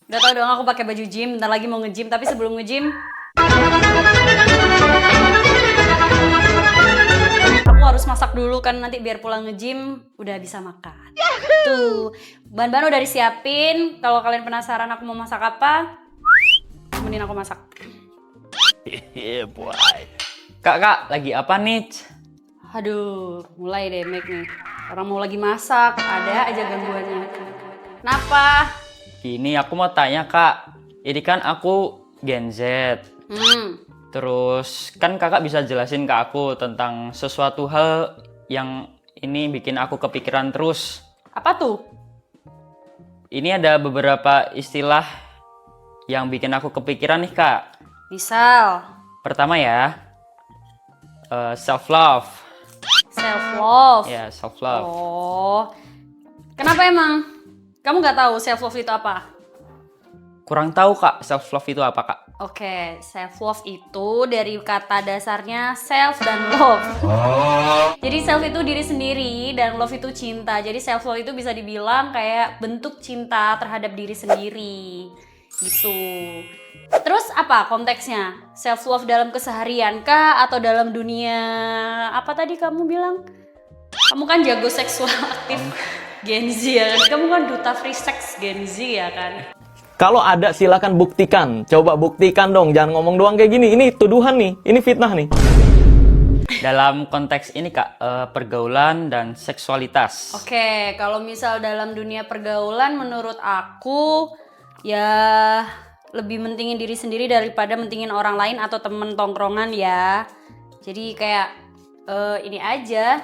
Udah tau dong aku pakai baju gym, bentar lagi mau nge-gym, tapi sebelum nge-gym aku harus masak dulu kan nanti biar pulang nge-gym udah bisa makan. Tuh, bahan-bahan udah disiapin. Kalau kalian penasaran aku mau masak apa, temenin aku masak. Yeah, boy. Kak, lagi apa nih? Aduh, mulai deh make nih. Orang mau lagi masak, ada aja gangguannya. Kenapa? Gini, aku mau tanya kak. Ini kan aku Gen Z. Terus kan kakak bisa jelasin ke aku tentang sesuatu hal yang ini bikin aku kepikiran terus. Apa tuh? Ini ada beberapa istilah yang bikin aku kepikiran nih kak. Misal, Pertama ya, self love. self-love. Ya, self love. Oh, kenapa emang? Kamu nggak tahu self-love itu apa? Kurang tahu kak, self love itu apa kak? Oke, self-love itu dari kata dasarnya self dan love. Jadi self itu diri sendiri dan love itu cinta. Jadi self-love itu bisa dibilang kayak bentuk cinta terhadap diri sendiri. Gitu. Terus apa konteksnya? Self-love dalam keseharian kah? Atau dalam dunia apa tadi kamu bilang? Kamu kan jago seksual aktif Gen Z ya kan? Kamu kan duta free sex Gen Z ya kan? Kalau ada silakan buktikan. Coba buktikan dong, jangan ngomong doang kayak gini. Ini tuduhan nih, ini fitnah nih. Dalam konteks ini kak, pergaulan dan seksualitas. Oke, kalau misal dalam dunia pergaulan menurut aku ya lebih mentingin diri sendiri daripada mentingin orang lain atau temen tongkrongan ya. Jadi kayak ini aja,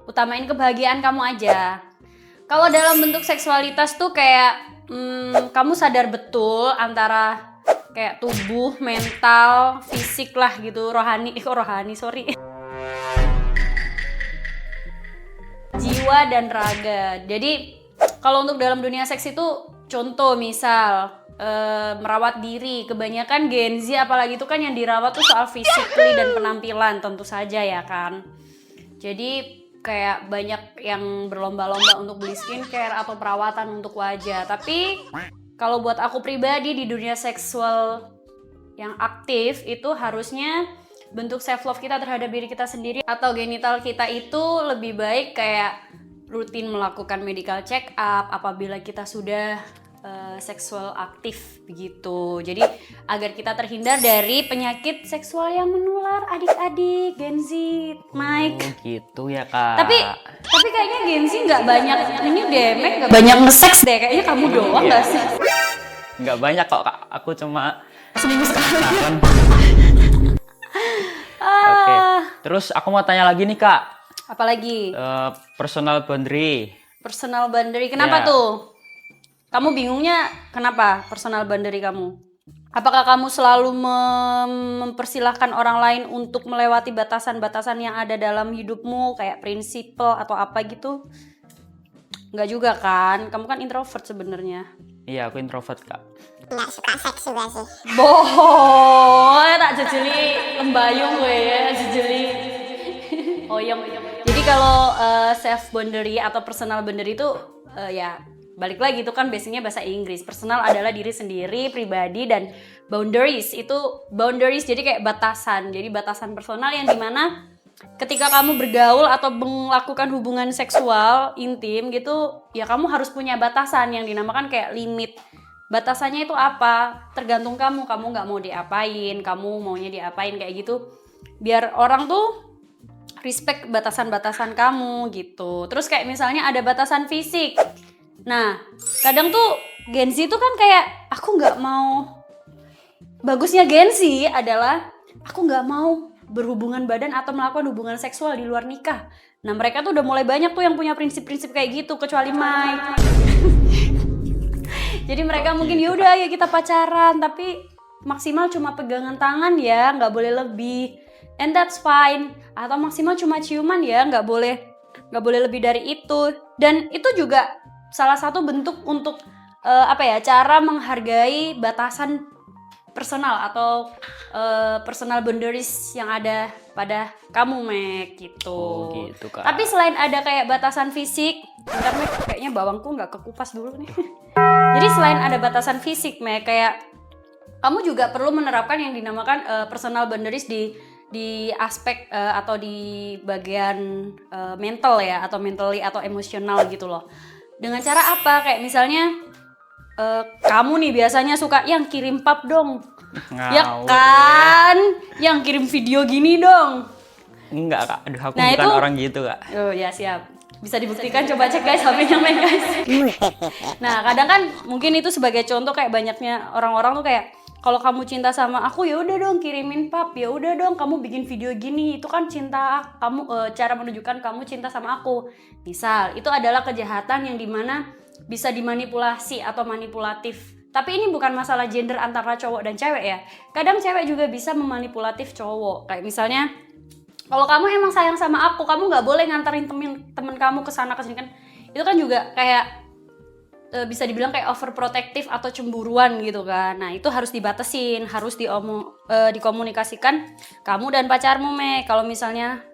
utamain kebahagiaan kamu aja. Kalau dalam bentuk seksualitas tuh kayak kamu sadar betul antara kayak tubuh, mental, fisik lah gitu, rohani, sorry. Jiwa dan raga. Jadi kalau untuk dalam dunia seks itu contoh misal merawat diri, kebanyakan Gen Z apalagi itu kan yang dirawat tuh soal physically dan penampilan tentu saja ya kan. Jadi kayak banyak yang berlomba-lomba untuk beli skincare atau perawatan untuk wajah. Tapi kalau buat aku pribadi di dunia seksual yang aktif itu harusnya bentuk self love kita terhadap diri kita sendiri atau genital kita itu lebih baik kayak rutin melakukan medical check up apabila kita sudah seksual aktif begitu. Jadi agar kita terhindar dari penyakit seksual yang menular adik-adik Gen Z, Mike. Oh, gitu ya kak. Tapi kayaknya Gen Z nggak banyak ini deh, Mike nggak banyak nge-seks deh. Kayaknya kamu doang nggak sih? Nggak banyak kok kak. Aku cuma Seminggu sekali. penasaran. Oke. Terus aku mau tanya lagi nih kak. Apalagi Personal boundary. personal boundary. Kenapa Ya. tuh? Kamu bingungnya kenapa personal boundary kamu? Apakah kamu selalu mempersilahkan orang lain untuk melewati batasan-batasan yang ada dalam hidupmu kayak prinsipal atau apa gitu? Enggak juga kan? Kamu kan introvert sebenarnya. Iya, aku introvert kak. Nggak suka seks juga sih. Bohong, tak jejeli lembayung gue ya, jejeli oyong. Jadi kalau self boundary atau personal boundary itu ya balik lagi itu kan basicnya bahasa Inggris. Personal adalah diri sendiri, pribadi, dan boundaries itu boundaries jadi kayak batasan. Jadi batasan personal yang dimana ketika kamu bergaul atau melakukan hubungan seksual intim gitu, ya kamu harus punya batasan yang dinamakan kayak limit. Batasannya itu apa? Tergantung kamu nggak mau diapain, kamu maunya diapain kayak gitu. Biar orang tuh respect batasan-batasan kamu gitu. Terus kayak misalnya ada batasan fisik. Nah, kadang tuh Gen Z tuh kan kayak aku nggak mau. Bagusnya Gen Z adalah aku nggak mau berhubungan badan atau melakukan hubungan seksual di luar nikah. Nah, mereka tuh udah mulai banyak tuh yang punya prinsip-prinsip kayak gitu, kecuali Mike. Jadi mereka mungkin yaudah ya kita pacaran, tapi maksimal cuma pegangan tangan ya, nggak boleh lebih. And that's fine. Atau maksimal cuma ciuman ya, nggak boleh lebih dari itu. Dan itu juga salah satu bentuk untuk cara menghargai batasan personal atau personal boundaries yang ada pada kamu, Mek, gitu. Oh, gitu, Kak. Tapi selain ada kayak batasan fisik, bentar, Mek, kayaknya bawangku nggak kekupas dulu nih. Jadi selain ada batasan fisik, Mek, kayak kamu juga perlu menerapkan yang dinamakan personal boundaries di aspek atau di bagian mental ya, atau mentally atau emosional gitu loh. Dengan cara apa? Kayak misalnya kamu nih biasanya suka yang kirim pap dong. Ya Ngawur, kan? Yang kirim video gini dong. Enggak, Kak. Aduh, aku Nah, bukan itu- orang gitu, Kak. Oh ya, siap. Bisa dibuktikan, coba cek guys HP-nya main guys. Nah, kadang kan mungkin itu sebagai contoh kayak banyaknya orang-orang tuh kayak kalau kamu cinta sama aku ya udah dong kirimin pap, ya udah dong kamu bikin video gini, itu kan cinta kamu, cara menunjukkan kamu cinta sama aku. Misal, itu adalah kejahatan yang dimana bisa dimanipulasi atau manipulatif. Tapi ini bukan masalah gender antara cowok dan cewek ya. Kadang cewek juga bisa memanipulatif cowok. Kayak misalnya kalau kamu emang sayang sama aku, kamu nggak boleh nganterin temen kamu ke sana ke sini kan. Itu kan juga kayak bisa dibilang kayak overprotective atau cemburuan gitu kan. Nah, itu harus dibatasin, harus dikomunikasikan kamu dan pacarmu, Mek. Kalau misalnya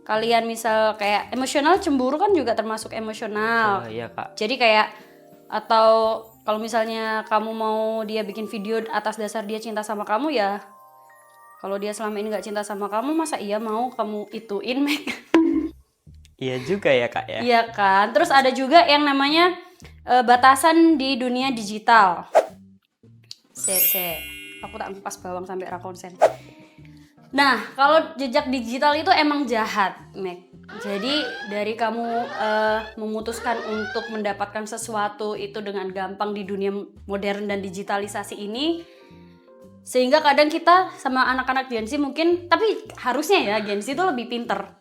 kalian misal kayak emosional, cemburu kan juga termasuk emosional. Iya, Kak. Jadi kayak atau kalau misalnya kamu mau dia bikin video atas dasar dia cinta sama kamu ya, kalau dia selama ini nggak cinta sama kamu, masa iya mau kamu ituin, Mek? Iya juga ya, Kak ya. Iya kan. Terus ada juga yang namanya batasan di dunia digital. Aku tak ngupas bawang sampai rakonsen. Nah, kalau jejak digital itu emang jahat, Mek. Jadi dari kamu memutuskan untuk mendapatkan sesuatu itu dengan gampang di dunia modern dan digitalisasi ini, sehingga kadang kita sama anak-anak Gen Z mungkin, tapi harusnya ya Gen Z itu lebih pinter,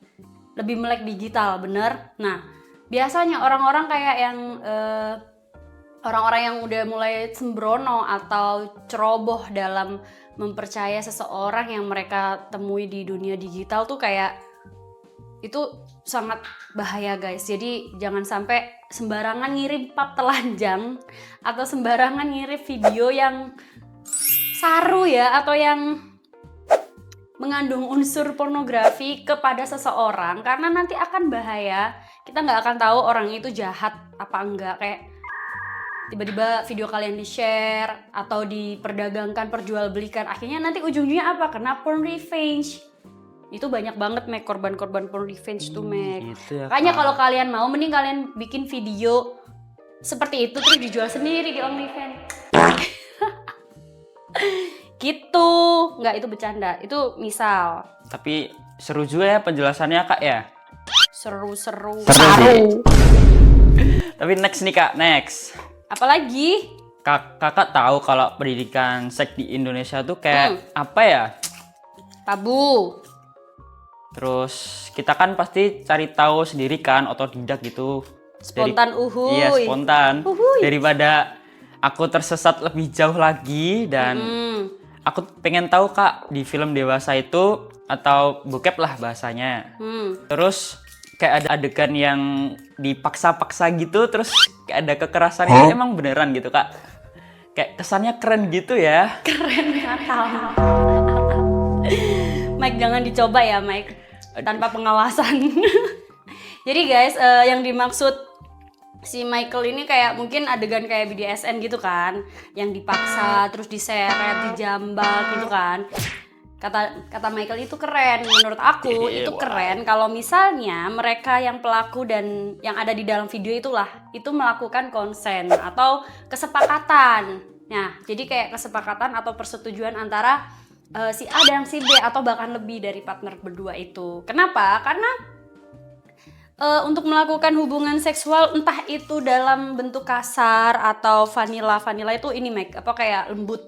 lebih melek digital, bener. Nah, biasanya orang-orang kayak yang orang-orang yang udah mulai sembrono atau ceroboh dalam mempercaya seseorang yang mereka temui di dunia digital tuh kayak itu sangat bahaya, guys. Jadi jangan sampai sembarangan ngirim pap telanjang atau sembarangan ngirim video yang saru ya, atau yang mengandung unsur pornografi kepada seseorang, karena nanti akan bahaya. Kita nggak akan tahu orang itu jahat apa enggak. Kayak tiba-tiba video kalian di-share atau diperdagangkan, perjualbelikan, akhirnya nanti ujungnya apa? Kena porn revenge. Itu banyak banget, Mek, korban-korban porn revenge tuh, Mek. Gitu ya, Makanya Kak. kalau kalian mau, mending kalian bikin video seperti itu terus dijual sendiri di OnlyFans. Gitu. Nggak, itu bercanda. Itu misal. Tapi seru juga ya penjelasannya, Kak ya. Seru-seru. Seru. Tapi next nih, Kak, next. Apalagi? Kakak tahu kalau pendidikan seks di Indonesia tuh kayak apa ya? Tabu. Terus kita kan pasti cari tahu sendiri kan, otodidak gitu. Spontan uhuy. Iya, spontan. Uhuy. Daripada aku tersesat lebih jauh lagi dan aku pengen tahu, Kak, di film dewasa itu atau bokep lah bahasanya. Terus kayak ada adegan yang dipaksa-paksa gitu, terus kayak ada kekerasan itu emang beneran gitu, Kak. Kayak kesannya keren gitu ya. Keren Natal. Mike, jangan dicoba ya, Mike. Tanpa pengawasan. Jadi guys, yang dimaksud si Michael ini kayak mungkin adegan kayak BDSM gitu kan, yang dipaksa, terus diseret, dijambak gitu kan. Kata Michael itu keren. Menurut aku itu keren kalau misalnya mereka yang pelaku dan yang ada di dalam video itulah itu melakukan konsen atau kesepakatan. Nah, jadi kayak kesepakatan atau persetujuan antara si A dan si B atau bahkan lebih dari partner berdua itu. Kenapa? Karena untuk melakukan hubungan seksual entah itu dalam bentuk kasar atau vanilla itu ini, Mike, apa kayak lembut,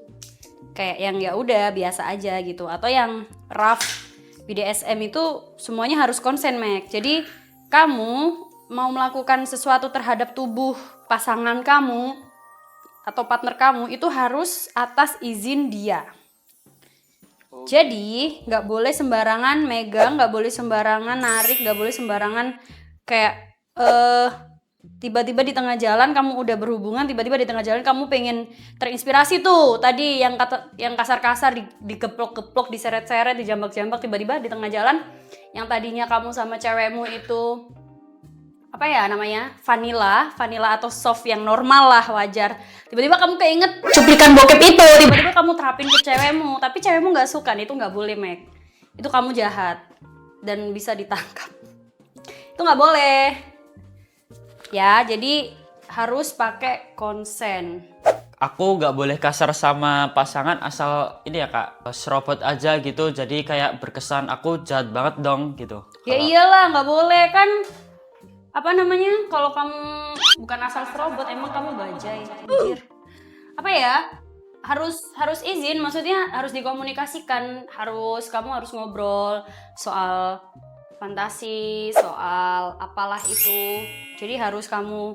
kayak yang ya udah biasa aja gitu, atau yang rough BDSM itu semuanya harus konsen, Mike. Jadi kamu mau melakukan sesuatu terhadap tubuh pasangan kamu atau partner kamu itu harus atas izin dia. Jadi nggak boleh sembarangan megang, nggak boleh sembarangan narik, nggak boleh sembarangan kayak tiba-tiba di tengah jalan kamu udah berhubungan, tiba-tiba di tengah jalan kamu pengen terinspirasi tuh tadi yang kasar-kasar, digeplok-geplok, diseret-seret, dijambak-jambak, tiba-tiba di tengah jalan yang tadinya kamu sama cewekmu itu apa ya namanya, vanilla atau soft yang normal lah, wajar, tiba-tiba kamu keinget cuplikan bokep itu, tiba-tiba kamu terapin ke cewekmu, tapi cewekmu nggak suka, itu nggak boleh, Meg. Itu kamu jahat dan bisa ditangkap. Itu nggak boleh. Ya, jadi harus pakai konsen. Aku nggak boleh kasar sama pasangan asal ini ya kak, serobot aja gitu, jadi kayak berkesan aku jahat banget dong gitu. Ya iyalah, nggak boleh kan. Apa namanya, kalau kamu bukan asal serobot, emang kamu bajai. Anjir. Apa ya, harus izin, maksudnya harus dikomunikasikan, kamu harus ngobrol soal fantasi, soal apalah itu. Jadi harus kamu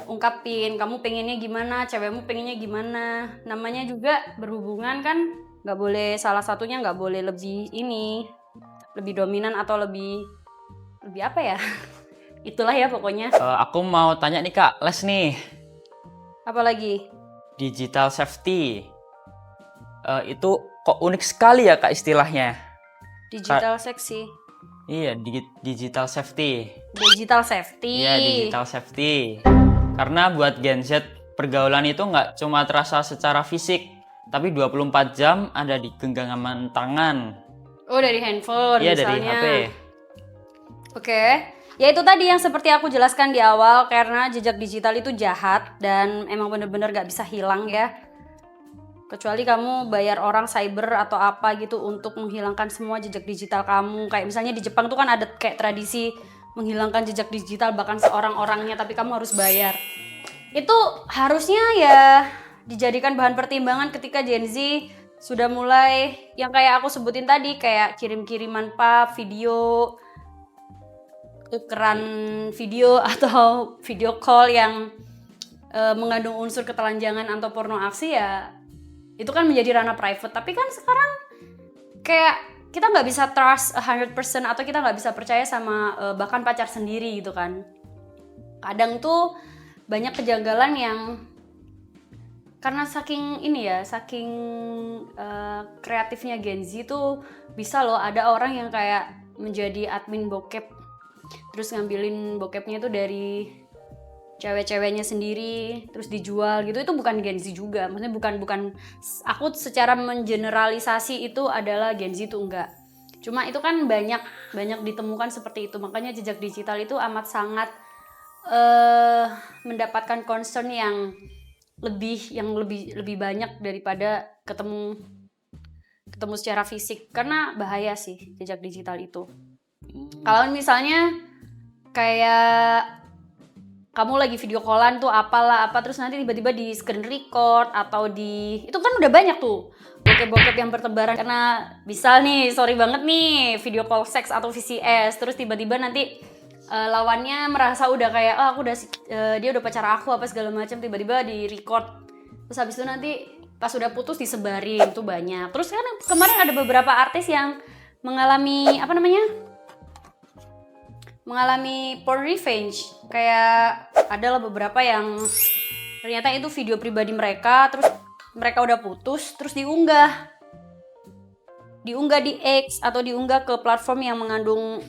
ungkapin, kamu pengennya gimana, cewekmu pengennya gimana. Namanya juga berhubungan kan, nggak boleh salah satunya nggak boleh lebih dominan atau lebih apa ya? Itulah ya pokoknya. Aku mau tanya nih kak, Les nih. Apa lagi? Digital safety. Itu kok unik sekali ya kak istilahnya. Digital seksi. Iya, digital safety. Digital safety. Iya, digital safety. Karena buat Gen Z, pergaulan itu nggak cuma terasa secara fisik, tapi 24 jam ada di genggaman tangan. Oh, dari handphone Iya, misalnya. dari HP. Oke. Ya itu tadi yang seperti aku jelaskan di awal, karena jejak digital itu jahat dan emang bener-bener gak bisa hilang ya. Kecuali kamu bayar orang cyber atau apa gitu untuk menghilangkan semua jejak digital kamu. Kayak misalnya di Jepang tuh kan ada kayak tradisi menghilangkan jejak digital bahkan seorang-orangnya, tapi kamu harus bayar. Itu harusnya ya dijadikan bahan pertimbangan ketika Gen Z sudah mulai yang kayak aku sebutin tadi, kayak kirim-kiriman video, tukeran video atau video call yang mengandung unsur ketelanjangan atau porno aksi, ya itu kan menjadi ranah private. Tapi kan sekarang kayak kita nggak bisa trust 100% atau kita nggak bisa percaya sama bahkan pacar sendiri gitu kan. Kadang tuh banyak kejanggalan yang karena saking kreatifnya Gen Z tuh bisa loh ada orang yang kayak menjadi admin bokep, terus ngambilin bokepnya tuh dari cewek-ceweknya sendiri terus dijual gitu. Itu bukan Gen Z juga, maksudnya bukan aku secara mengeneralisasi itu adalah Gen Z itu enggak, cuma itu kan banyak ditemukan seperti itu. Makanya jejak digital itu amat sangat mendapatkan concern yang lebih banyak daripada ketemu secara fisik, karena bahaya sih jejak digital itu. Kalau misalnya kayak kamu lagi video callan tuh terus nanti tiba-tiba di screen record atau itu kan udah banyak tuh bokep-bokep yang bertebaran. Karena misal nih, sorry banget nih, video call seks atau VCS, terus tiba-tiba nanti lawannya merasa udah kayak dia udah pacar aku apa segala macam, tiba-tiba di record, terus habis itu nanti pas udah putus disebarin. Tuh banyak. Terus kan kemarin ada beberapa artis yang mengalami porn revenge. Kayak adalah beberapa yang ternyata itu video pribadi mereka, terus mereka udah putus, terus diunggah di X atau diunggah ke platform yang mengandung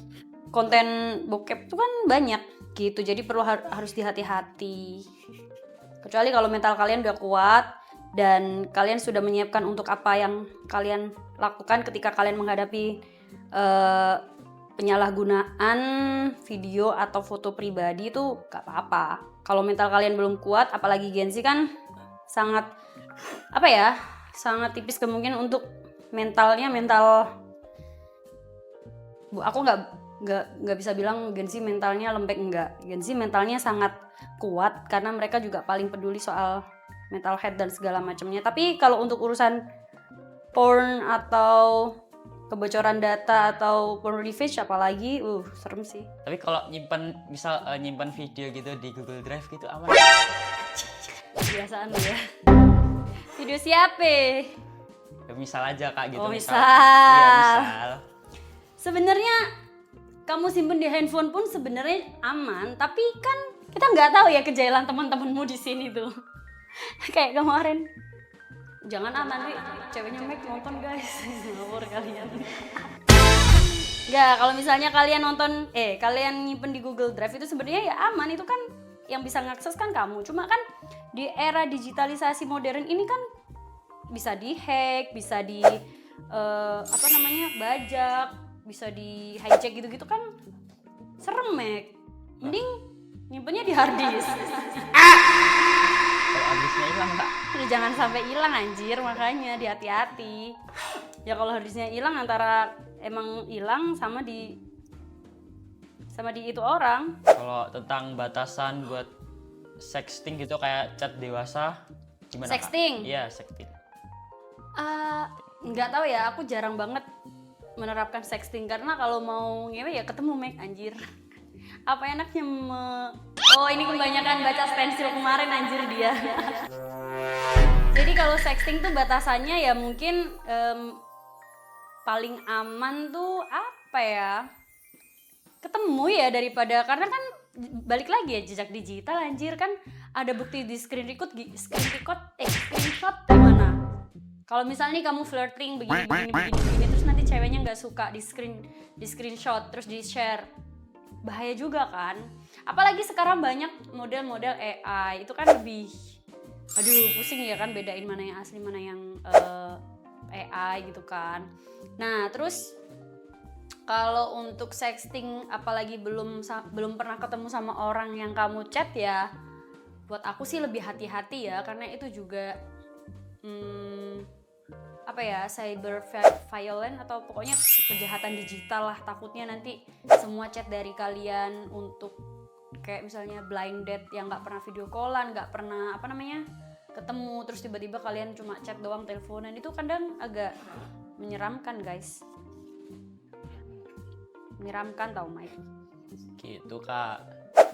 konten bokep. Itu kan banyak gitu. Jadi harus dihati-hati. Kecuali kalau mental kalian udah kuat dan kalian sudah menyiapkan untuk apa yang kalian lakukan ketika kalian menghadapi penyalahgunaan video atau foto pribadi, itu gak apa-apa. Kalau mental kalian belum kuat, apalagi Gen Z kan sangat tipis kemungkinan untuk mental aku nggak bisa bilang Gen Z mentalnya lembek, enggak. Gen Z mentalnya sangat kuat karena mereka juga paling peduli soal mental health dan segala macamnya. Tapi kalau untuk urusan porn atau kebocoran data atau porn revenge apalagi, serem sih. Tapi kalau nyimpan video gitu di Google Drive gitu aman? Kebiasaan lu ya. Video siapa? Ya, misal aja kak gitu. Oh, Iya, misal. misal. Sebenarnya kamu simpen di handphone pun sebenarnya aman, tapi kan Kita nggak tahu ya kejailan teman-temanmu di sini tuh. Kayak kemarin. Jangan nanti ceweknya Meg nonton guys. Ngawur kalian. Nggak, kalau misalnya kalian nonton, kalian nyimpen di Google Drive itu sebenarnya ya aman, itu kan yang bisa ngakses kan kamu. Cuma kan di era digitalisasi modern ini kan bisa di-hack, bisa bajak, bisa di hijack gitu-gitu kan serem, Meg. Mending nyimpennya di hard disk. Kalau habisnya hilang Kak. Jangan sampai hilang anjir, makanya hati-hati. Ya kalau hard disknya hilang antara emang hilang sama di itu orang. Kalau tentang batasan buat sexting gitu kayak chat dewasa gimana Sexting? Kak? Iya, sexting. Nggak tahu ya, aku jarang banget menerapkan sexting karena kalau mau ngewe ya ketemu Meg anjir. Apa enaknya Oh, ini kebanyakan baca stensil kemarin anjir dia. Jadi kalau sexting tuh batasannya ya mungkin paling aman tuh apa ya? Ketemu ya daripada, karena kan balik lagi ya jejak digital anjir, kan ada bukti di screenshot gimana? Kalau misalnya kamu flirting begini terus nanti ceweknya nggak suka di screenshot terus di share, bahaya juga kan. Apalagi sekarang banyak model-model AI, itu kan lebih pusing ya kan bedain mana yang asli mana yang AI gitu kan. Nah terus kalau untuk sexting apalagi belum pernah ketemu sama orang yang kamu chat ya, buat aku sih lebih hati-hati ya, karena itu juga cyber violence atau pokoknya kejahatan digital lah. Takutnya nanti semua chat dari kalian untuk kayak misalnya blind date yang nggak pernah video callan, nggak pernah ketemu, terus tiba-tiba kalian cuma chat doang, teleponan, itu kadang agak menyeramkan guys. Menyeramkan tau Mike. Gitu Kak.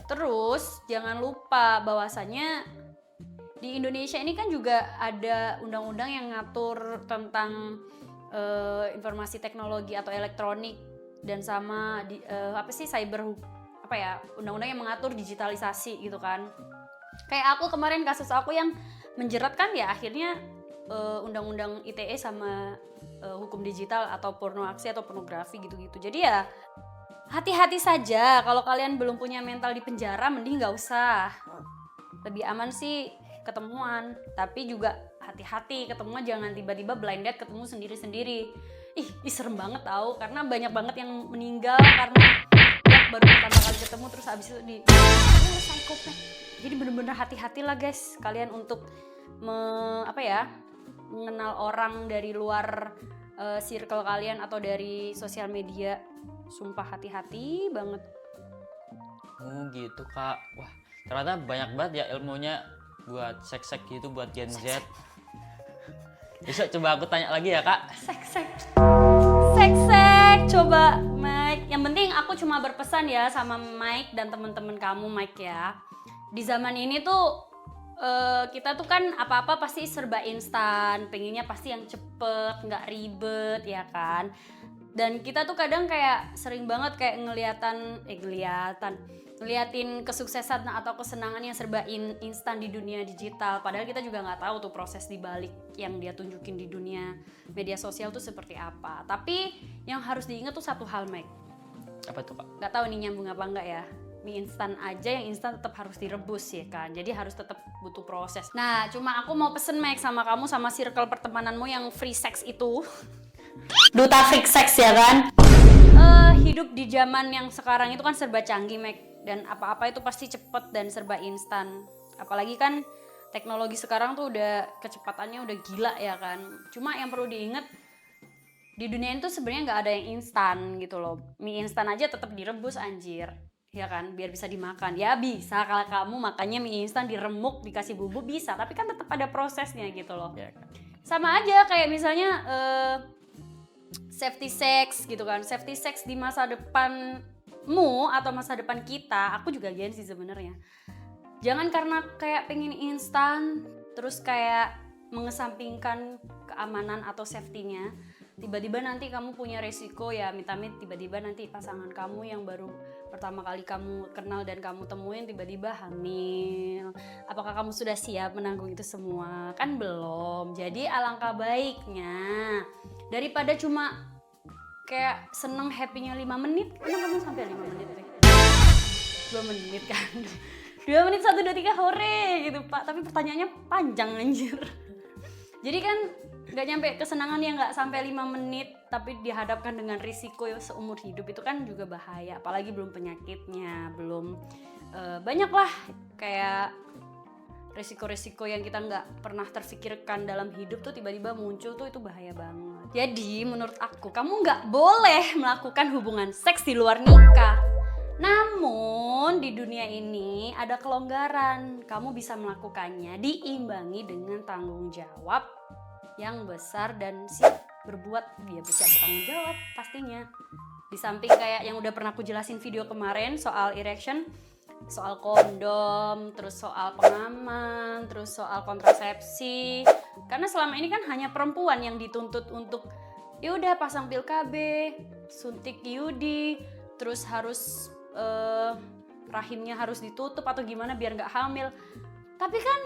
Terus jangan lupa bahwasannya di Indonesia ini kan juga ada undang-undang yang ngatur tentang informasi teknologi atau elektronik, dan sama undang-undang yang mengatur digitalisasi gitu kan. Kayak aku kemarin kasus aku yang menjerat kan ya akhirnya undang-undang ITE sama hukum digital atau porno aksi atau pornografi gitu-gitu. Jadi ya hati-hati saja, kalau kalian belum punya mental di penjara mending nggak usah. Lebih aman sih ketemuan, tapi juga hati-hati ketemuan, jangan tiba-tiba blind date ketemu sendiri-sendiri. Ih serem banget tau, karena banyak banget yang meninggal karena baru pertama kali ketemu terus abis itu psychopath. Jadi bener-bener hati-hati lah guys kalian untuk mengenal orang dari luar circle kalian atau dari sosial media. Sumpah hati-hati banget. Oh gitu Kak. Wah ternyata banyak banget ya ilmunya buat seks gitu, buat Gen Z. Besok coba aku tanya lagi ya Kak. Seks coba Mike. Yang penting aku cuma berpesan ya sama Mike dan teman-teman kamu Mike ya. Di zaman ini tuh kita tuh kan apa-apa pasti serba instan, pengennya pasti yang cepet, nggak ribet ya kan. Dan kita tuh kadang kayak sering banget kayak ngeliatin kesuksesan atau kesenangan yang serba instan di dunia digital. Padahal kita juga nggak tahu tuh proses dibalik yang dia tunjukin di dunia media sosial tuh seperti apa. Tapi yang harus diingat tuh satu hal Mike. Apa tuh Kak? Nggak tahu nih nyambung apa enggak ya. Mie instan aja yang instan tetap harus direbus ya kan. Jadi harus tetap butuh proses. Nah cuma aku mau pesen Mike sama kamu sama circle pertemananmu yang free sex itu. Duta free sex ya kan. Hidup di zaman yang sekarang itu kan serba canggih Mike. Dan apa-apa itu pasti cepet dan serba instan. Apalagi kan teknologi sekarang tuh udah kecepatannya udah gila ya kan. Cuma yang perlu diingat di dunia itu sebenarnya nggak ada yang instan gitu loh. Mie instan aja tetap direbus anjir. Ya kan, biar bisa dimakan. Ya bisa kalau kamu makannya mie instan diremuk, dikasih bumbu bisa, tapi kan tetap ada prosesnya gitu loh. Ya, kan. Sama aja kayak misalnya safety sex gitu kan. Safety sex di masa depanmu atau masa depan kita, aku juga gen sih sebenarnya. Jangan karena kayak pengen instan terus kayak mengesampingkan keamanan atau safety-nya. tiba-tiba nanti kamu punya resiko ya amit-amit tiba-tiba nanti pasangan kamu yang baru pertama kali kamu kenal dan kamu temuin tiba-tiba hamil. Apakah kamu sudah siap menanggung itu semua? Kan belum. Jadi alangkah baiknya daripada cuma kayak seneng happy-nya 5 menit, emang kamu sampai 5 menit deh? 2 menit kan? 2 menit 1, 2, 3 hore gitu Pak, tapi pertanyaannya panjang anjir. Jadi kan gak nyampe kesenangan yang gak sampai 5 menit tapi dihadapkan dengan risiko seumur hidup itu kan juga bahaya, apalagi belum penyakitnya, belum banyak lah kayak resiko-resiko yang kita nggak pernah terfikirkan dalam hidup tuh tiba-tiba muncul tuh itu bahaya banget. Jadi menurut aku kamu nggak boleh melakukan hubungan seks di luar nikah. Namun di dunia ini ada kelonggaran, kamu bisa melakukannya diimbangi dengan tanggung jawab yang besar dan siap berbuat, dia siap bertanggung jawab pastinya. Di samping kayak yang udah pernah aku jelasin video kemarin soal erection, soal kondom, terus soal pengaman, terus soal kontrasepsi. Karena selama ini kan hanya perempuan yang dituntut untuk ya udah pasang pil KB, suntik IUD, terus harus rahimnya harus ditutup atau gimana biar nggak hamil. Tapi kan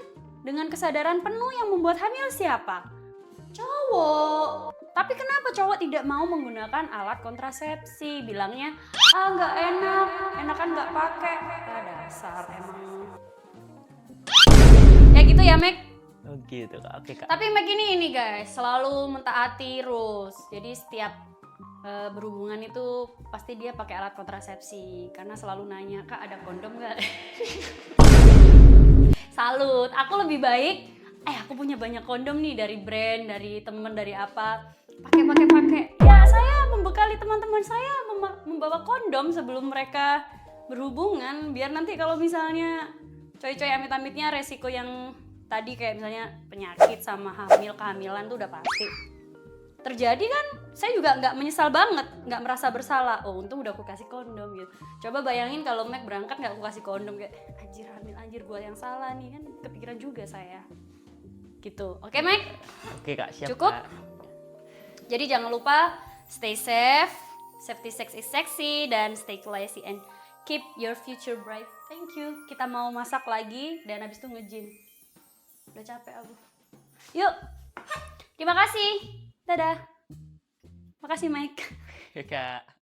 dengan kesadaran penuh yang membuat hamil siapa? Cowok. Tapi kenapa cowok tidak mau menggunakan alat kontrasepsi? Bilangnya, nggak enak, enakan nggak pakai. Dasar emang. Ya gitu ya, Meg. Oh gitu Kak, oke Kak. Tapi Meg ini guys, selalu mentaati rules. Jadi setiap berhubungan itu pasti dia pakai alat kontrasepsi. Karena selalu nanya, Kak ada kondom nggak? Salut, aku lebih baik. Aku punya banyak kondom nih dari brand, dari temen, dari apa. Pakai. Ya saya membekali teman-teman saya membawa kondom sebelum mereka berhubungan. Biar nanti kalau misalnya coy-coy amit-amitnya resiko yang tadi kayak misalnya penyakit sama kehamilan tuh udah pasti terjadi kan. Saya juga nggak menyesal banget, nggak merasa bersalah. Oh untung udah aku kasih kondom gitu. Coba bayangin kalau Meg berangkat nggak aku kasih kondom, kayak anjir gua yang salah nih, kan kepikiran juga saya gitu. Oke Meg? Oke Kak, siap Cukup? Kak. Jadi jangan lupa stay safe, safety sex is sexy, dan stay classy and keep your future bright. Thank you. Kita mau masak lagi dan habis itu nge-gym. Udah capek aku. Yuk. Terima kasih. Dadah. Makasih Mike. Oke Kak.